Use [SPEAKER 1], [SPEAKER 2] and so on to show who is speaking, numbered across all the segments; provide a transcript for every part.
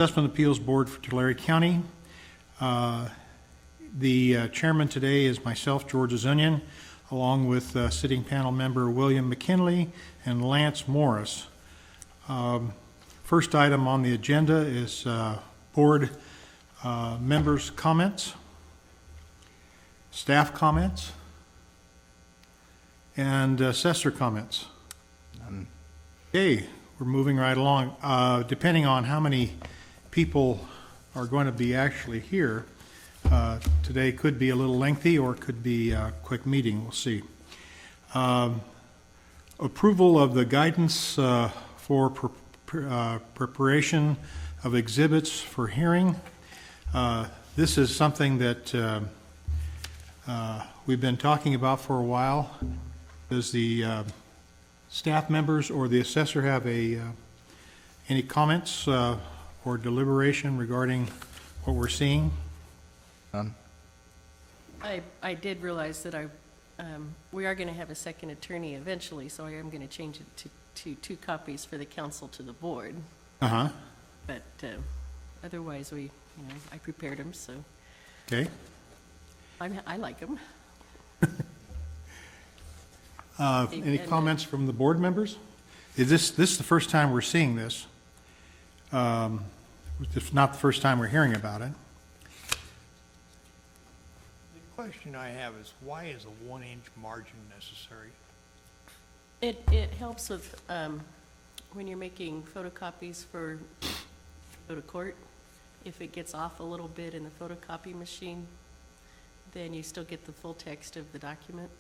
[SPEAKER 1] Assessment Appeals Board for Tulare County. The chairman today is myself, George Zunian, along with sitting panel member William McKinley and Lance Morris. First item on the agenda is board members' comments, staff comments, and assessor comments. Okay, we're moving right along. Depending on how many people are going to be actually here, today could be a little lengthy or it could be a quick meeting. We'll see. Approval of the guidance for preparation of exhibits for hearing. This is something that we've been talking about for a while. Does the staff members or the assessor have any comments or deliberation regarding what we're seeing?
[SPEAKER 2] I did realize that we are going to have a second attorney eventually, so I am going to change it to 2 copies for the council to the board.
[SPEAKER 1] Uh-huh.
[SPEAKER 2] But otherwise, I prepared them, so
[SPEAKER 1] Okay.
[SPEAKER 2] I like them.
[SPEAKER 1] Any comments from the board members? Is this the first time we're seeing this? It's not the first time we're hearing about it.
[SPEAKER 3] The question I have is, why is a 1-inch margin necessary?
[SPEAKER 2] It helps with when you're making photocopies for go to court. If it gets off a little bit in the photocopy machine, then you still get the full text of the document.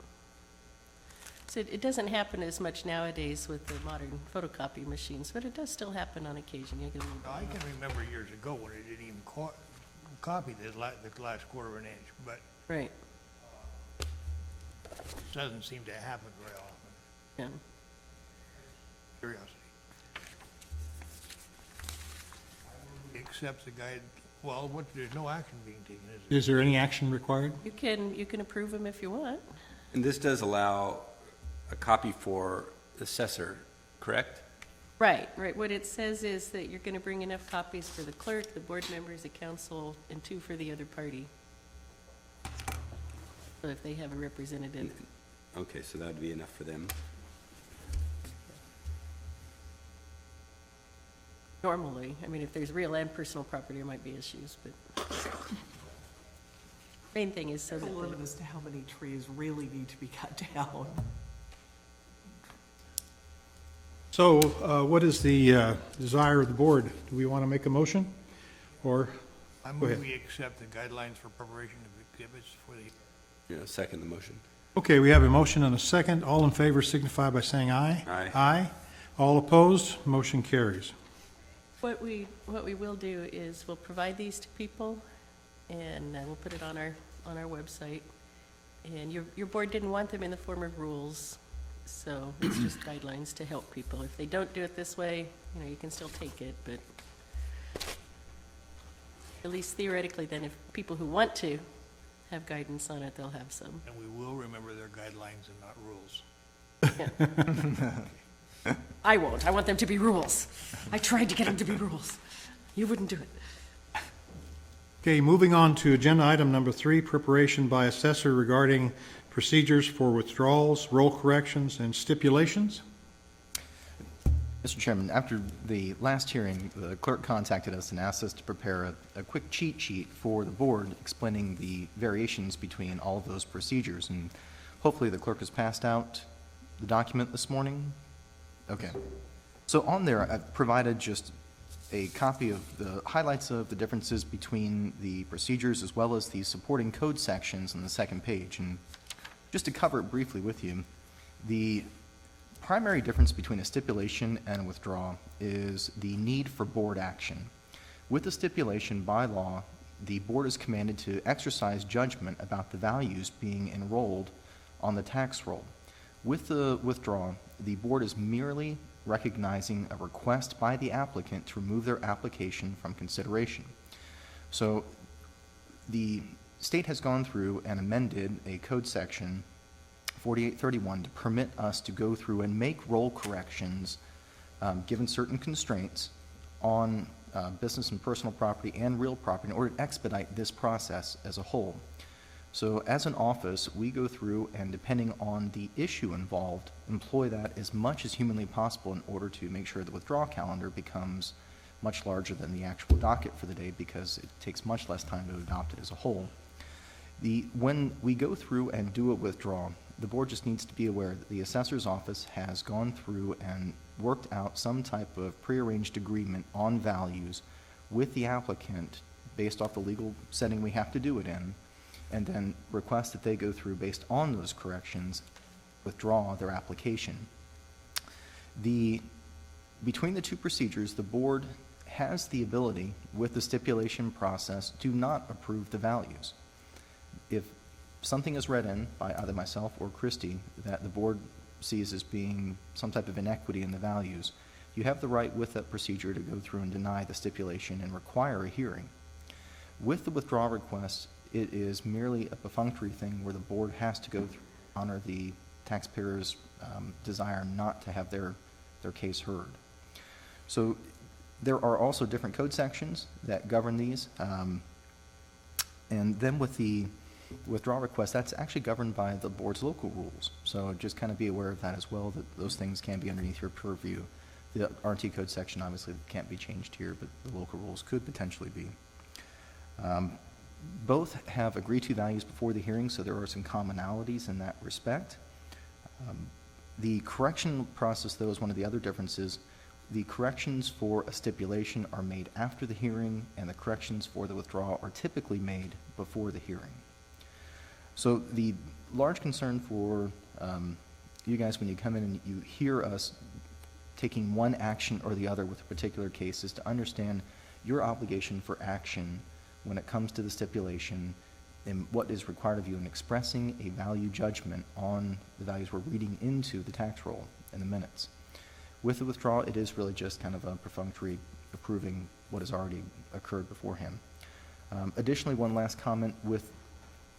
[SPEAKER 2] So it doesn't happen as much nowadays with the modern photocopy machines, but it does still happen on occasion. You get a little
[SPEAKER 3] I can remember years ago when it didn't even copy the last quarter of an inch, but
[SPEAKER 2] right.
[SPEAKER 3] it doesn't seem to happen very often.
[SPEAKER 2] Yeah.
[SPEAKER 3] Curiosity. Accepts the guide, well, there's no action being taken, is there?
[SPEAKER 1] Is there any action required?
[SPEAKER 2] You can approve them if you want.
[SPEAKER 4] And this does allow a copy for the assessor, correct?
[SPEAKER 2] Right. What it says is that you're going to bring enough copies for the clerk, the board members, the council, and 2 for the other party. So if they have a representative.
[SPEAKER 4] Okay, so that would be enough for them.
[SPEAKER 2] Normally, if there's real and personal property, there might be issues, but main thing is so
[SPEAKER 5] There's
[SPEAKER 2] that
[SPEAKER 5] a limit as to how many trees really need to be cut down.
[SPEAKER 1] So what is the desire of the board? Do we want to make a motion? Or,
[SPEAKER 3] I
[SPEAKER 1] Go ahead.
[SPEAKER 3] move we accept the guidelines for preparation of exhibits for the,
[SPEAKER 4] Second the motion.
[SPEAKER 1] okay, we have a motion and a second. All in favor signify by saying aye.
[SPEAKER 4] Aye.
[SPEAKER 1] Aye. All opposed? Motion carries.
[SPEAKER 2] what we will do is we'll provide these to people, and we'll put it on our website. And your board didn't want them in the form of rules, so it's just guidelines to help people. If they don't do it this way, you can still take it, but at least theoretically, then if people who want to have guidance on it, they'll have some.
[SPEAKER 3] and we will remember their guidelines and not rules.
[SPEAKER 2] I won't. I want them to be rules. I tried to get them to be rules. You wouldn't do it.
[SPEAKER 1] Okay, moving on to agenda item number 3, preparation by assessor regarding procedures for withdrawals, roll corrections, and stipulations.
[SPEAKER 6] Mr. Chairman, after the last hearing, the clerk contacted us and asked us to prepare a quick cheat sheet for the board explaining the variations between all of those procedures. And hopefully the clerk has passed out the document this morning. Okay. So on there, I've provided just a copy of the highlights of the differences between the procedures as well as the supporting code sections on the second page. And just to cover it briefly with you, the primary difference between a stipulation and a withdrawal is the need for board action. With the stipulation, by law, the board is commanded to exercise judgment about the values being enrolled on the tax roll. With the withdrawal, the board is merely recognizing a request by the applicant to remove their application from consideration. So the state has gone through and amended a code section 4831 to permit us to go through and make roll corrections given certain constraints on business and personal property and real property in order to expedite this process as a whole. So as an office, we go through and, depending on the issue involved, employ that as much as humanly possible in order to make sure the withdrawal calendar becomes much larger than the actual docket for the day, because it takes much less time to adopt it as a whole. When we go through and do a withdrawal, the board just needs to be aware that the assessor's office has gone through and worked out some type of prearranged agreement on values with the applicant based off the legal setting we have to do it in, and then request that they go through, based on those corrections, withdraw their application. Between the two procedures, the board has the ability, with the stipulation process, to not approve the values. If something is read in by either myself or Christie that the board sees as being some type of inequity in the values, you have the right with that procedure to go through and deny the stipulation and require a hearing. With the withdrawal request, it is merely a perfunctory thing where the board has to go through, honor the taxpayer's desire not to have their case heard. So there are also different code sections that govern these. And then with the withdrawal request, that's actually governed by the board's local rules. So just kind of be aware of that as well, that those things can be underneath your purview. The RT code section obviously can't be changed here, but the local rules could potentially be. Both have agreed to values before the hearing, so there are some commonalities in that respect. The correction process, though, is one of the other differences. The corrections for a stipulation are made after the hearing, and the corrections for the withdrawal are typically made before the hearing. So the large concern for you guys when you come in and you hear us taking one action or the other with a particular case is to understand your obligation for action when it comes to the stipulation and what is required of you in expressing a value judgment on the values we're reading into the tax roll in the minutes. With the withdrawal, it is really just kind of a perfunctory approving what has already occurred beforehand. Additionally, one last comment: with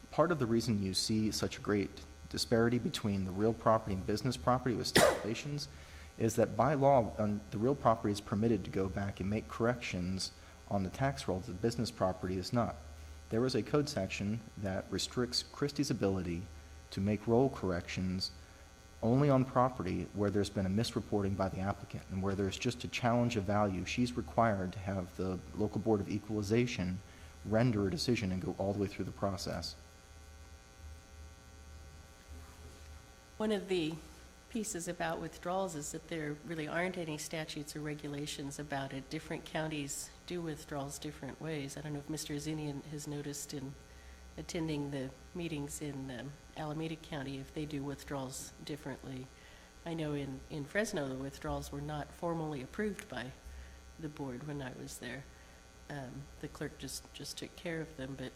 [SPEAKER 6] part of the reason you see such a great disparity between the real property and business property with stipulations is that by law, the real property is permitted to go back and make corrections on the tax roll. The business property is not. There is a code section that restricts Christie's ability to make roll corrections only on property where there's been a misreporting by the applicant, and where there's just a challenge of value. She's required to have the local board of equalization render a decision and go all the way through the process.
[SPEAKER 2] One of the pieces about withdrawals is that there really aren't any statutes or regulations about it. Different counties do withdrawals different ways. I don't know if Mr. Zinian has noticed in attending the meetings in Alameda County if they do withdrawals differently. I know in Fresno, the withdrawals were not formally approved by the board when I was there. The clerk just took care of them, but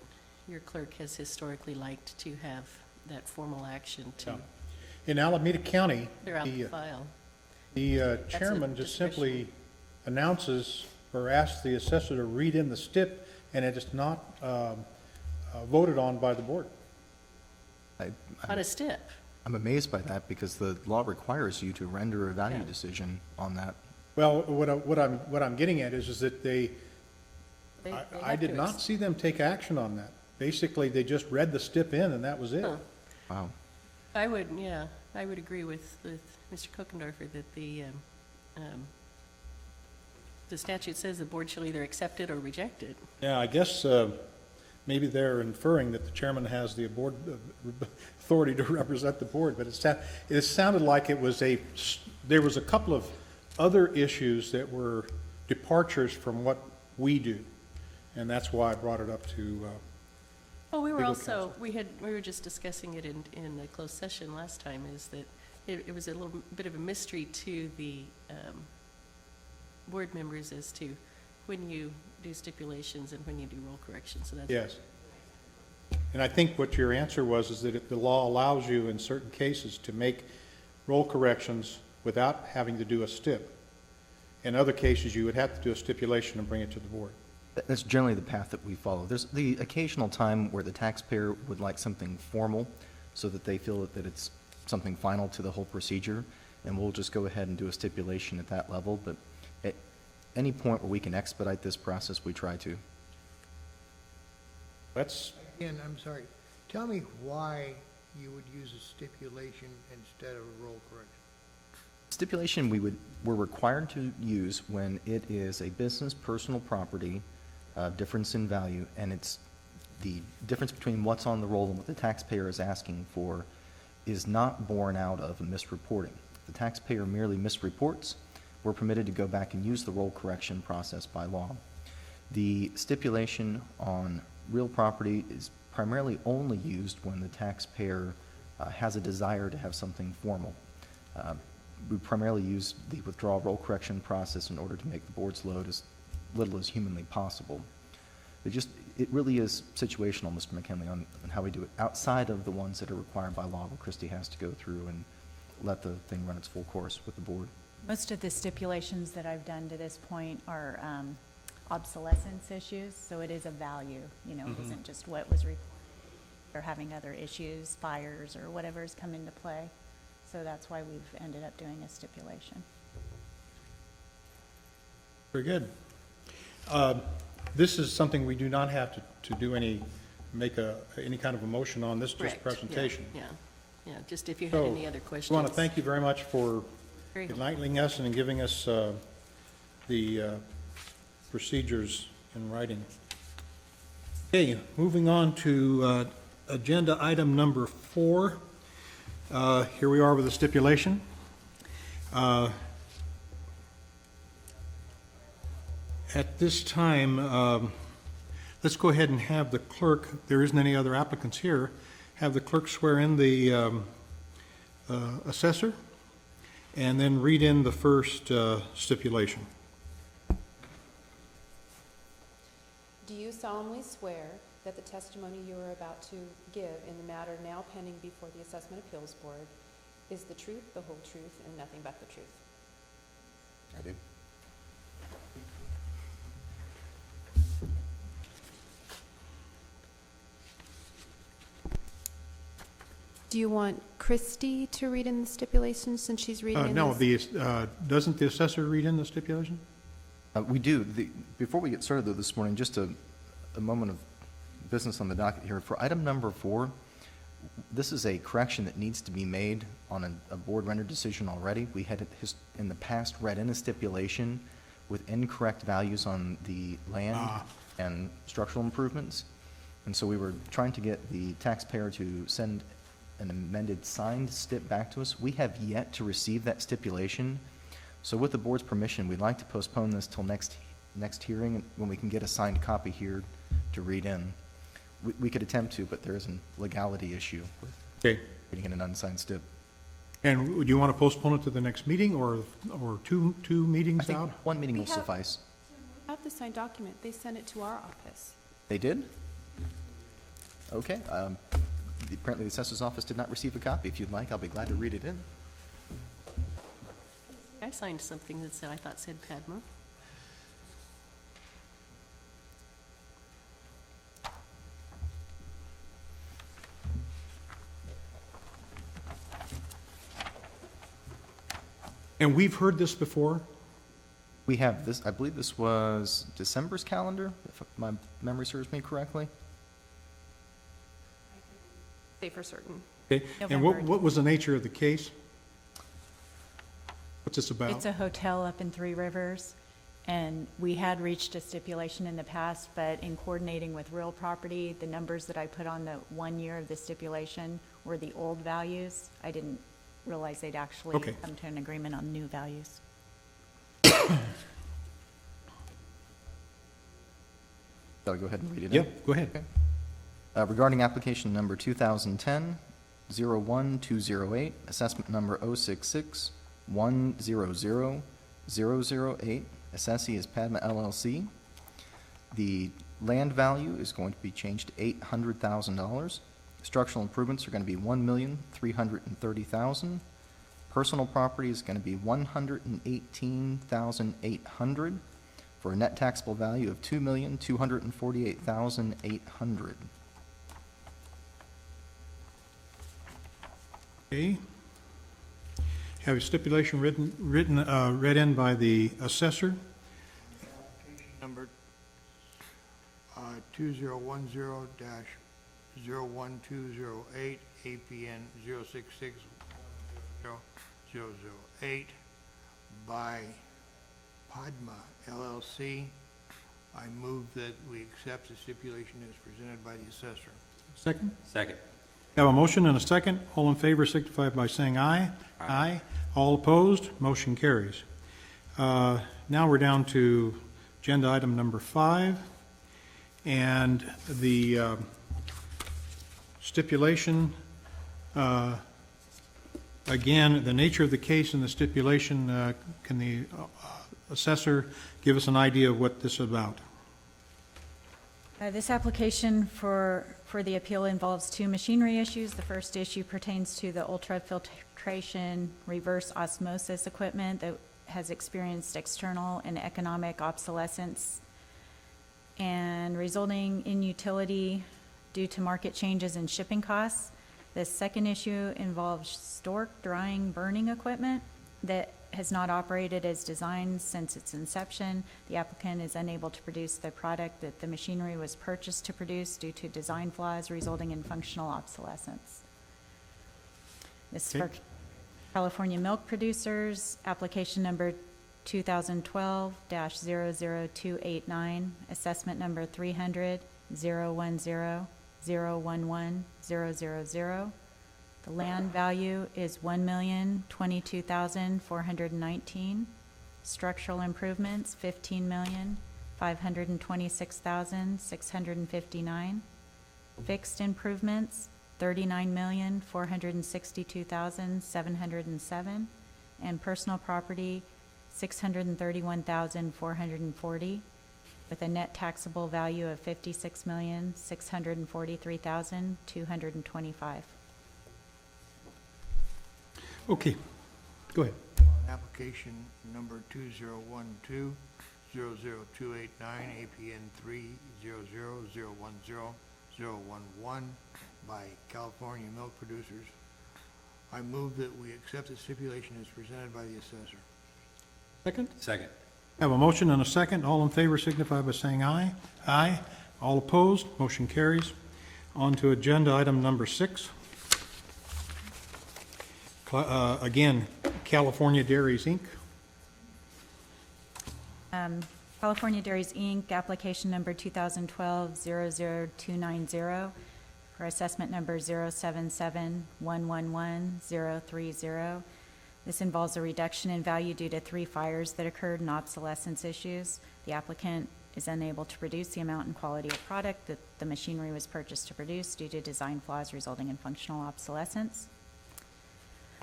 [SPEAKER 2] your clerk has historically liked to have that formal action to
[SPEAKER 1] Yeah. In Alameda County,
[SPEAKER 2] clear out the file.
[SPEAKER 1] the chairman just simply announces or asks the assessor to read in the stip, and it is not voted on by the board.
[SPEAKER 2] On a stip.
[SPEAKER 6] I'm amazed by that, because the law requires you to render a value
[SPEAKER 2] Yeah.
[SPEAKER 6] decision on that.
[SPEAKER 1] Well, what I'm getting at is that
[SPEAKER 2] They
[SPEAKER 1] I
[SPEAKER 2] have
[SPEAKER 1] did
[SPEAKER 2] to
[SPEAKER 1] not see them take action on that. Basically, they just read the stip in, and that was it.
[SPEAKER 2] Huh.
[SPEAKER 6] Wow.
[SPEAKER 2] I would agree with Mr. Kokendorfer that the statute says the board shall either accept it or reject it.
[SPEAKER 1] Yeah, I guess maybe they're inferring that the chairman has the board authority to represent the board, but it sounded like there was a couple of other issues that were departures from what we do, and that's why I brought it up to.
[SPEAKER 2] Oh, we were
[SPEAKER 1] Legal
[SPEAKER 2] also, we were just discussing it in the closed session last time, is that it was a little bit of a mystery to the board members as to when you do stipulations and when you do roll corrections, so that's.
[SPEAKER 1] Yes. And I think what your answer was is that the law allows you in certain cases to make roll corrections without having to do a stip. In other cases, you would have to do a stipulation and bring it to the board.
[SPEAKER 6] That's generally the path that we follow. There's the occasional time where the taxpayer would like something formal so that they feel that it's something final to the whole procedure, and we'll just go ahead and do a stipulation at that level. But any point where we can expedite this process, we try to.
[SPEAKER 1] That's,
[SPEAKER 3] Again, I'm sorry, tell me why you would use a stipulation instead of a roll correction.
[SPEAKER 6] Stipulation we're required to use when it is a business personal property, difference in value, and it's the difference between what's on the roll and what the taxpayer is asking for is not borne out of a misreporting. If the taxpayer merely misreports, we're permitted to go back and use the roll correction process by law. The stipulation on real property is primarily only used when the taxpayer has a desire to have something formal. We primarily use the withdrawal roll correction process in order to make the board's load as little as humanly possible. It really is situational, Mr. McKinley, on how we do it, outside of the ones that are required by law, where Christie has to go through and let the thing run its full course with the board.
[SPEAKER 7] Most of the stipulations that I've done to this point are obsolescence issues, so it is a value, it isn't just what was reported. Or having other issues, fires, or whatever's come into play. So that's why we've ended up doing a stipulation.
[SPEAKER 1] very good. This is something we do not have to do any kind of a motion on, this is just
[SPEAKER 2] Correct.
[SPEAKER 1] presentation.
[SPEAKER 2] Yeah, just if you had
[SPEAKER 1] So,
[SPEAKER 2] any other questions.
[SPEAKER 1] I want to thank you very much for
[SPEAKER 2] Very helpful.
[SPEAKER 1] enlightening us and giving us the procedures in writing. Okay, moving on to agenda item number 4. Here we are with a stipulation. At this time, let's go ahead and have the clerk, there isn't any other applicants here, have the clerk swear in the assessor, and then read in the first stipulation.
[SPEAKER 8] Do you solemnly swear that the testimony you are about to give in the matter now pending before the Assessment Appeals Board is the truth, the whole truth, and nothing but the truth?
[SPEAKER 6] I do.
[SPEAKER 8] Do you want Christie to read in the stipulations since she's reading in
[SPEAKER 1] No,
[SPEAKER 8] this?
[SPEAKER 1] doesn't the assessor read in the stipulation?
[SPEAKER 6] We do. Before we get started, though, this morning, just a moment of business on the docket here. For item number 4, this is a correction that needs to be made on a board rendered decision already. We had in the past read in a stipulation with incorrect values on the land and structural improvements. And so we were trying to get the taxpayer to send an amended signed stip back to us. We have yet to receive that stipulation. So with the board's permission, we'd like to postpone this till next hearing when we can get a signed copy here to read in. We could attempt to, but there is a legality issue with
[SPEAKER 1] Okay.
[SPEAKER 6] reading in an unsigned stip.
[SPEAKER 1] And would you want to postpone it to the next meeting or two
[SPEAKER 6] I
[SPEAKER 1] meetings
[SPEAKER 6] think
[SPEAKER 1] out?
[SPEAKER 6] one meeting
[SPEAKER 8] We
[SPEAKER 6] will
[SPEAKER 8] have-
[SPEAKER 6] suffice.
[SPEAKER 8] I have the signed document. They sent it to our office.
[SPEAKER 6] They did? Okay. Apparently the assessor's office did not receive a copy. If you'd like, I'll be glad to read it in.
[SPEAKER 2] I signed something that said, I thought said Padma.
[SPEAKER 1] And we've heard this before?
[SPEAKER 6] We have this, I believe this was December's calendar, if my memory serves me correctly.
[SPEAKER 8] Say for certain.
[SPEAKER 1] Okay. And what
[SPEAKER 7] November.
[SPEAKER 1] was the nature of the case? What's this about?
[SPEAKER 7] It's a hotel up in Three Rivers, and we had reached a stipulation in the past, but in coordinating with real property, the numbers that I put on the 1 year of the stipulation were the old values. I didn't realize they'd actually
[SPEAKER 1] Okay.
[SPEAKER 7] come to an agreement on new values.
[SPEAKER 6] Shall I go ahead and read it in?
[SPEAKER 1] Yep, go ahead.
[SPEAKER 6] Okay. Regarding application number 2010-01208, assessment number 066-100-008, assessee is Padma LLC. The land value is going to be changed to $800,000. Structural improvements are going to be $1,330,000. Personal property is going to be $118,800 for a net taxable value of $2,248,800.
[SPEAKER 1] Okay. Have a stipulation read in by the assessor.
[SPEAKER 3] 2010-01208, APN 066100008 by Padma LLC. I move that we accept the stipulation as presented by the assessor.
[SPEAKER 1] Second?
[SPEAKER 4] Second.
[SPEAKER 1] Have a motion and a second. All in favor signify by saying aye. Aye. All opposed, motion carries. Now we're down to agenda item number 5, and the stipulation, again, the nature of the case and the stipulation, can the assessor give us an idea of what this is about?
[SPEAKER 7] This application for the appeal involves two machinery issues. The first issue pertains to the ultrafiltration reverse osmosis equipment that has experienced external and economic obsolescence and resulting inutility due to market changes in shipping costs. The second issue involves stork drying burning equipment that has not operated as designed since its inception. The applicant is unable to produce the product that the machinery was purchased to produce due to design flaws resulting in functional obsolescence. This is for California milk producers, application number 2012-00289, assessment number 300-010-011-000. The land value is $1,022,419. Structural improvements, $15,526,659. Fixed improvements, $39,462,707. And personal property, $631,440, with a net taxable value of $56,643,225.
[SPEAKER 1] Okay, go ahead.
[SPEAKER 3] Application number 2012-00289, APN 300010011 by California Milk Producers. I move that we accept the stipulation as presented by the assessor.
[SPEAKER 1] Second?
[SPEAKER 4] Second.
[SPEAKER 1] Have a motion and a second. All in favor signify by saying aye. Aye. All opposed, motion carries. On to agenda item number 6. Again, California Dairies, Inc.
[SPEAKER 7] California Dairies, Inc., application number 2012-00290 for assessment number 077111030. This involves a reduction in value due to 3 fires that occurred and obsolescence issues. The applicant is unable to produce the amount and quality of product that the machinery was purchased to produce due to design flaws resulting in functional obsolescence.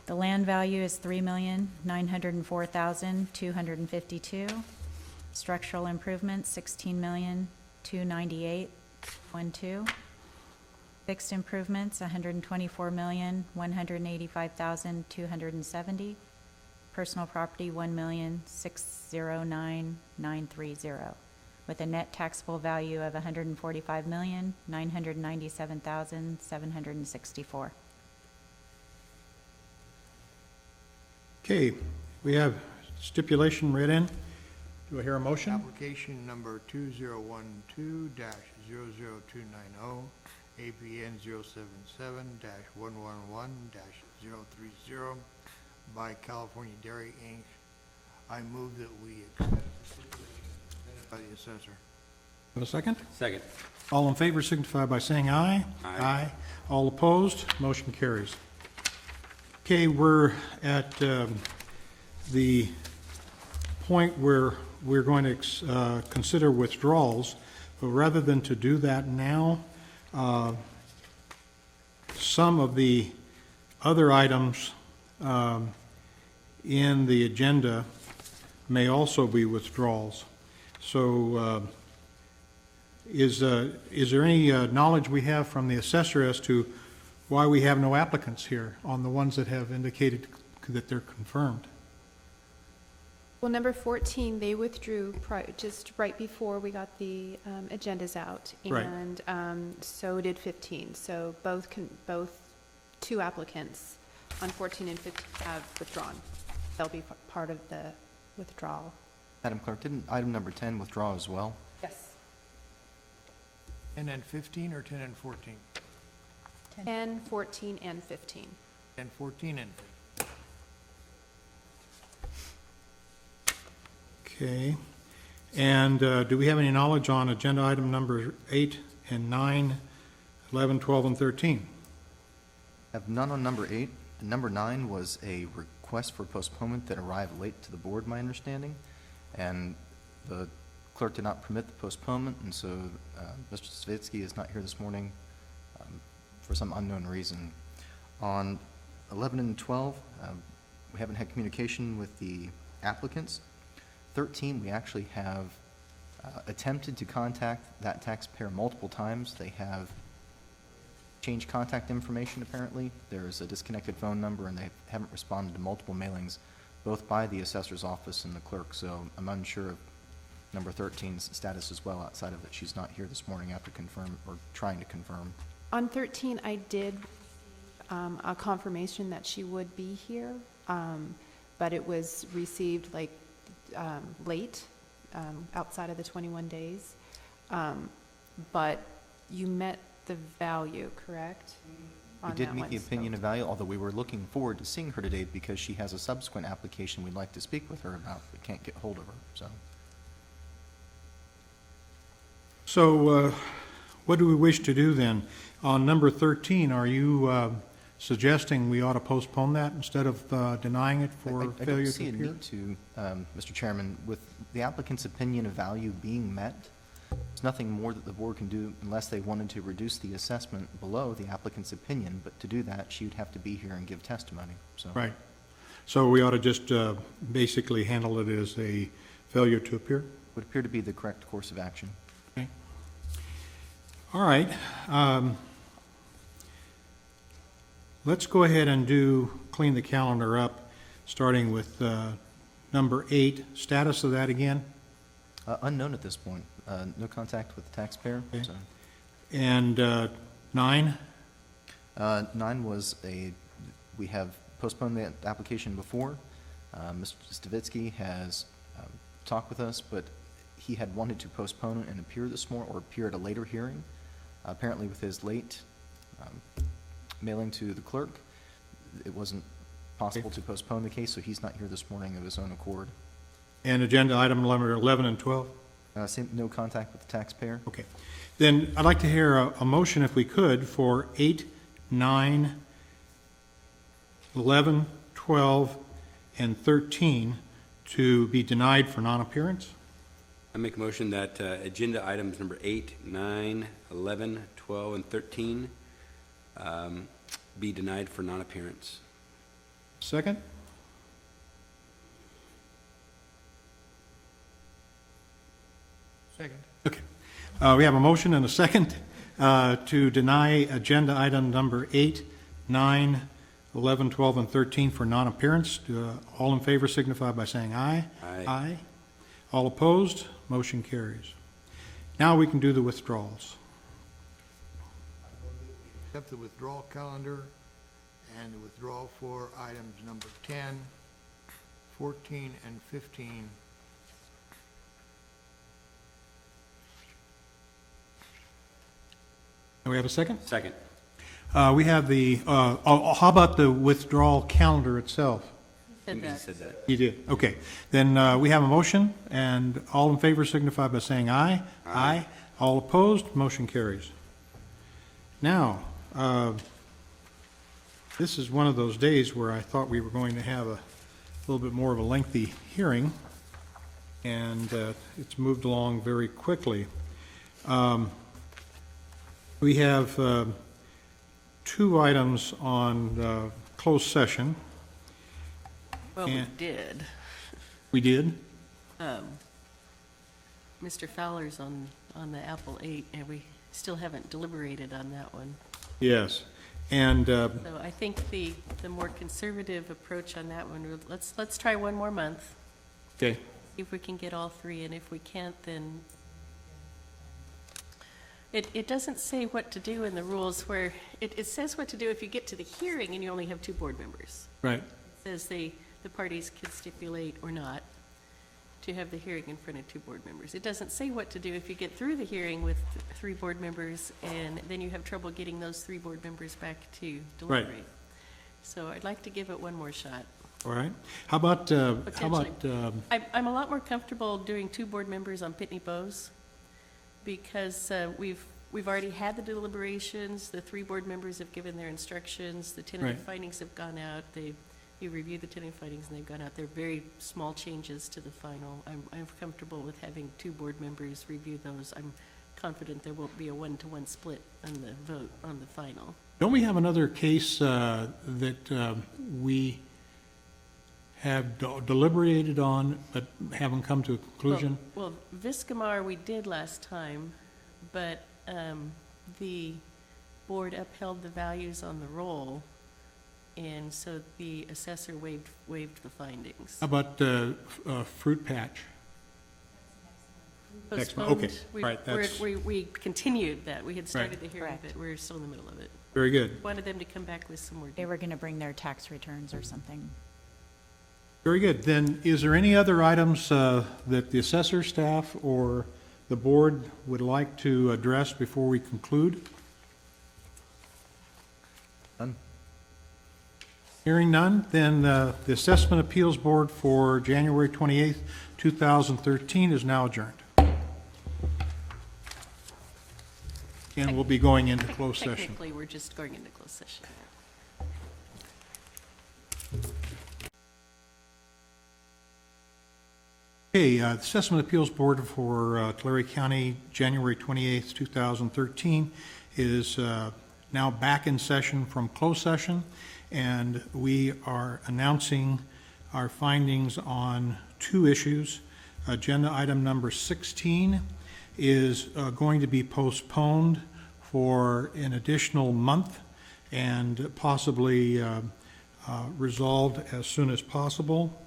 [SPEAKER 7] The land value is $3,904,252. Structural improvements, $16,298,12. Fixed improvements, $124,185,270. Personal property, $1,609,930, with a net taxable value of $145,997,764.
[SPEAKER 1] Okay, we have stipulation read in. Do I hear a motion?
[SPEAKER 3] Application number 2012-00290, APN 077-111-030 by California Dairy, Inc. I move that we accept the stipulation presented by the assessor.
[SPEAKER 1] Have a second?
[SPEAKER 4] Second.
[SPEAKER 1] All in favor signify by saying aye.
[SPEAKER 4] Aye.
[SPEAKER 1] All opposed, motion carries. Okay, we're at the point where we're going to consider withdrawals, but rather than to do that now, some of the other items in the agenda may also be withdrawals. So is there any knowledge we have from the assessor as to why we have no applicants here on the ones that have indicated that they're confirmed?
[SPEAKER 8] Well, number 14, they withdrew just right before we got the agendas out.
[SPEAKER 1] Right.
[SPEAKER 8] And so did 15. So both 2 applicants on 14 and 15 have withdrawn. They'll be part of the withdrawal.
[SPEAKER 6] Madam Clerk, didn't item number 10 withdraw as well?
[SPEAKER 8] Yes.
[SPEAKER 3] 10 and 15 or 10 and 14?
[SPEAKER 8] 10, 14, and 15.
[SPEAKER 3] 10, 14, and 15.
[SPEAKER 1] Okay. And do we have any knowledge on agenda item number 8 and 9, 11, 12, and 13?
[SPEAKER 6] Have none on number 8. And number 9 was a request for postponement that arrived late to the board, my understanding. And the clerk did not permit the postponement, and so Mr. Savitsky is not here this morning for some unknown reason. On 11 and 12, we haven't had communication with the applicants. 13, we actually have attempted to contact that taxpayer multiple times. They have changed contact information, apparently. There's a disconnected phone number, and they haven't responded to multiple mailings, both by the assessor's office and the clerk, so I'm unsure of number 13's status as well, outside of that she's not here this morning after trying to confirm.
[SPEAKER 8] On 13, I did a confirmation that she would be here, but it was received like late, outside of the 21 days. But you met the value, correct?
[SPEAKER 6] We
[SPEAKER 8] On
[SPEAKER 6] did
[SPEAKER 8] that
[SPEAKER 6] meet
[SPEAKER 8] one,
[SPEAKER 6] the
[SPEAKER 8] so-
[SPEAKER 6] opinion of value, although we were looking forward to seeing her today because she has a subsequent application we'd like to speak with her about, but can't get hold of her, so.
[SPEAKER 1] So what do we wish to do then? On number 13, are you suggesting we ought to postpone that instead of denying it for
[SPEAKER 6] I
[SPEAKER 1] failure
[SPEAKER 6] don't
[SPEAKER 1] to
[SPEAKER 6] see a
[SPEAKER 1] appear?
[SPEAKER 6] need to, Mr. Chairman, with the applicant's opinion of value being met, there's nothing more that the board can do unless they wanted to reduce the assessment below the applicant's opinion, but to do that, she would have to be here and give testimony, so.
[SPEAKER 1] Right. So we ought to just basically handle it as a failure to appear?
[SPEAKER 6] Would appear to be the correct course of action.
[SPEAKER 1] Okay. All right. Let's go ahead and clean the calendar up, starting with number 8. Status of that again?
[SPEAKER 6] Unknown at this point. No contact with the taxpayer,
[SPEAKER 1] Okay.
[SPEAKER 6] so.
[SPEAKER 1] And 9?
[SPEAKER 6] 9 was we have postponed the application before. Mr. Stavitsky has talked with us, but he had wanted to postpone it and appear this morning, or appear at a later hearing. Apparently with his late mailing to the clerk, it wasn't possible to postpone the case, so he's not here this morning of his own accord.
[SPEAKER 1] And agenda item number 11 and 12?
[SPEAKER 6] No contact with the taxpayer.
[SPEAKER 1] Okay. Then I'd like to hear a motion, if we could, for 8, 9, 11, 12, and 13 to be denied for non-appearance.
[SPEAKER 4] I make a motion that agenda items number 8, 9, 11, 12, and 13 be denied for non-appearance.
[SPEAKER 1] Second?
[SPEAKER 3] Second.
[SPEAKER 1] Okay. We have a motion and a second to deny agenda item number 8, 9, 11, 12, and 13 for non-appearance. All in favor signify by saying aye.
[SPEAKER 4] Aye.
[SPEAKER 1] Aye. All opposed? Motion carries. Now we can do the withdrawals.
[SPEAKER 3] Accept the withdrawal calendar and the withdrawal for items number 10, 14, and 15.
[SPEAKER 1] Do we have a second?
[SPEAKER 4] Second.
[SPEAKER 1] We have how about the withdrawal calendar itself?
[SPEAKER 2] Said
[SPEAKER 4] You
[SPEAKER 2] that.
[SPEAKER 4] said that.
[SPEAKER 1] You did, okay. Then we have a motion, and all in favor signify by saying aye. Aye. All opposed, motion carries. Now, this is one of those days where I thought we were going to have a little bit more of a lengthy hearing, and it's moved along very quickly. We have 2 items on closed session.
[SPEAKER 2] Well, we
[SPEAKER 1] And-
[SPEAKER 2] did.
[SPEAKER 1] We did?
[SPEAKER 2] Mr. Fowler's on the Apple 8, and we still haven't deliberated on that one.
[SPEAKER 1] Yes. And
[SPEAKER 2] So I think the more conservative approach on that one, let's try one more month,
[SPEAKER 1] okay.
[SPEAKER 2] see if we can get all 3, and if we can't, then it doesn't say what to do in the rules where, it says what to do if you get to the hearing and you only have 2 board members.
[SPEAKER 1] Right.
[SPEAKER 2] It says the parties can stipulate or not. to have the hearing in front of 2 board members. It doesn't say what to do if you get through the hearing with 3 board members, and then you have trouble getting those 3 board members back to deliberate. So I'd like to give it one more shot.
[SPEAKER 1] All right. How about,
[SPEAKER 2] I'm a lot more comfortable doing 2 board members on Pitney Bowes, because we've already had the deliberations, the 3 board members have given their instructions, the tentative
[SPEAKER 1] Right.
[SPEAKER 2] findings have gone out, you reviewed the tentative findings and they've gone out. They're very small changes to the final. I'm comfortable with having 2 board members review those. I'm confident there won't be a 1-to-1 split on the vote on the final.
[SPEAKER 1] don't we have another case that we have deliberated on but haven't come to a conclusion?
[SPEAKER 2] Well, Viscamar we did last time, but the board upheld the values on the roll, and so the assessor waived the findings.
[SPEAKER 1] How about Fruit Patch? Next month, okay,
[SPEAKER 2] Postponed.
[SPEAKER 1] right, that's-
[SPEAKER 2] We continued that. We had started the hearing,
[SPEAKER 7] Correct.
[SPEAKER 2] but we're still in the middle of it.
[SPEAKER 1] Very good.
[SPEAKER 2] Wanted them to come back with some more.
[SPEAKER 7] They were going to bring their tax returns or something.
[SPEAKER 1] Very good. Then, is there any other items that the assessor staff or the board would like to address before we conclude?
[SPEAKER 6] None.
[SPEAKER 1] Hearing none, then the Assessment Appeals Board for January 28th, 2013 is now adjourned. And we'll be going into closed session.
[SPEAKER 2] Technically, we're just going into closed session.
[SPEAKER 1] Okay, the Assessment Appeals Board for Tulare County, January 28th, 2013, is now back in session from closed session, and we are announcing our findings on 2 issues. Agenda item number 16 is going to be postponed for an additional month and possibly resolved as soon as possible.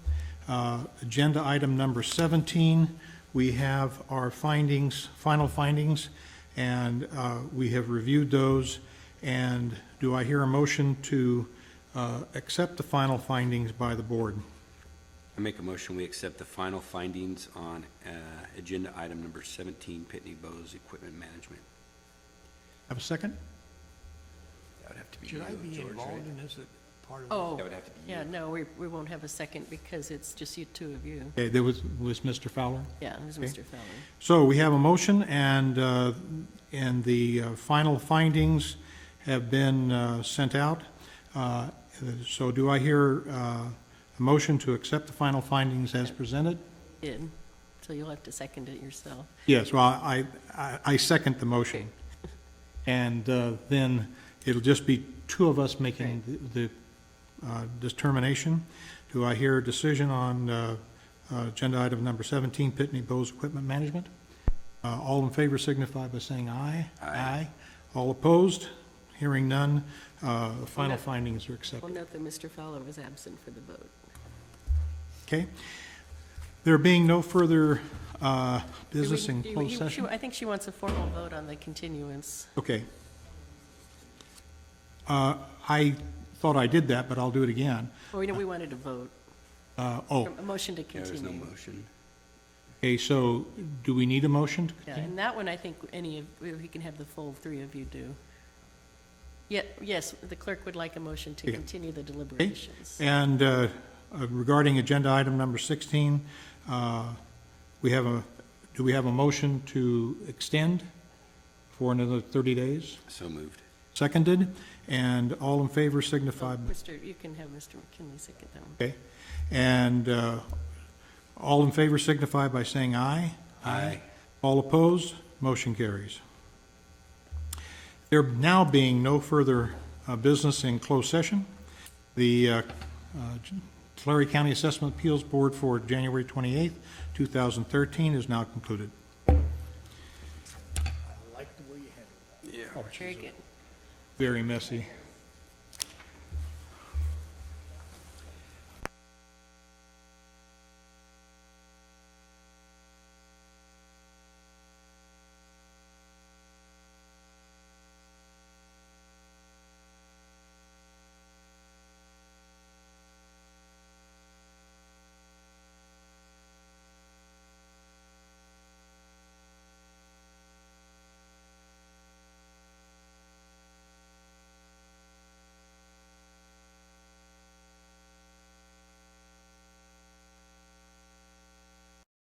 [SPEAKER 1] Agenda item number 17, we have our findings, final findings, and we have reviewed those. And do I hear a motion to accept the final findings by the board?
[SPEAKER 4] I make a motion, we accept the final findings on agenda item number 17, Pitney Bowes Equipment Management.
[SPEAKER 1] Have a second?
[SPEAKER 4] That would have to be
[SPEAKER 3] Should I
[SPEAKER 4] you,
[SPEAKER 3] be
[SPEAKER 4] George,
[SPEAKER 3] involved
[SPEAKER 4] right?
[SPEAKER 3] in this part of it?
[SPEAKER 2] Oh,
[SPEAKER 4] That would have to be you.
[SPEAKER 2] yeah, no, we won't have a second because it's just you 2 of you.
[SPEAKER 1] Okay, there was Mr. Fowler.
[SPEAKER 2] Yeah, it was
[SPEAKER 1] Okay.
[SPEAKER 2] Mr. Fowler.
[SPEAKER 1] So we have a motion, and the final findings have been sent out. So do I hear a motion to accept the final findings as presented?
[SPEAKER 2] Did, so you'll have to second it yourself.
[SPEAKER 1] Yes, well, I second the motion. And then it'll just be 2 of us making the determination. Do I hear a decision on agenda item number 17, Pitney Bowes Equipment Management? All in favor signify by saying aye.
[SPEAKER 4] Aye.
[SPEAKER 1] All opposed? Hearing none, the final
[SPEAKER 2] no.
[SPEAKER 1] findings are
[SPEAKER 2] We'll
[SPEAKER 1] accepted.
[SPEAKER 2] note that Mr. Fowler was absent for the vote.
[SPEAKER 1] Okay? There being no further business in
[SPEAKER 2] Do we-
[SPEAKER 1] closed session?
[SPEAKER 2] I think she wants a formal vote on the continuance.
[SPEAKER 1] Okay. I thought I did that, but I'll do it again.
[SPEAKER 2] Well, we know we wanted to vote,
[SPEAKER 1] Oh,
[SPEAKER 2] a motion to
[SPEAKER 4] Yeah, there's no
[SPEAKER 2] continue.
[SPEAKER 4] motion.
[SPEAKER 1] okay, so do we need a motion to
[SPEAKER 2] Yeah,
[SPEAKER 1] continue?
[SPEAKER 2] and that one, I think we can have the full 3 of you do. Yes, the clerk would like a motion to
[SPEAKER 1] Okay.
[SPEAKER 2] continue the deliberations.
[SPEAKER 1] And regarding agenda item number 16, do we have a motion to extend for another 30 days?
[SPEAKER 4] So moved.
[SPEAKER 1] Seconded, and all in favor signify,
[SPEAKER 2] You can have Mr. McKinley second that one.
[SPEAKER 1] okay? And all in favor signify by saying aye.
[SPEAKER 4] Aye.
[SPEAKER 1] All opposed, motion carries. There now being no further business in closed session, the Tulare County Assessment Appeals Board for January 28th, 2013 is now concluded.
[SPEAKER 3] I like the way you handled it.
[SPEAKER 4] Yeah.
[SPEAKER 2] Very good.
[SPEAKER 1] Very messy.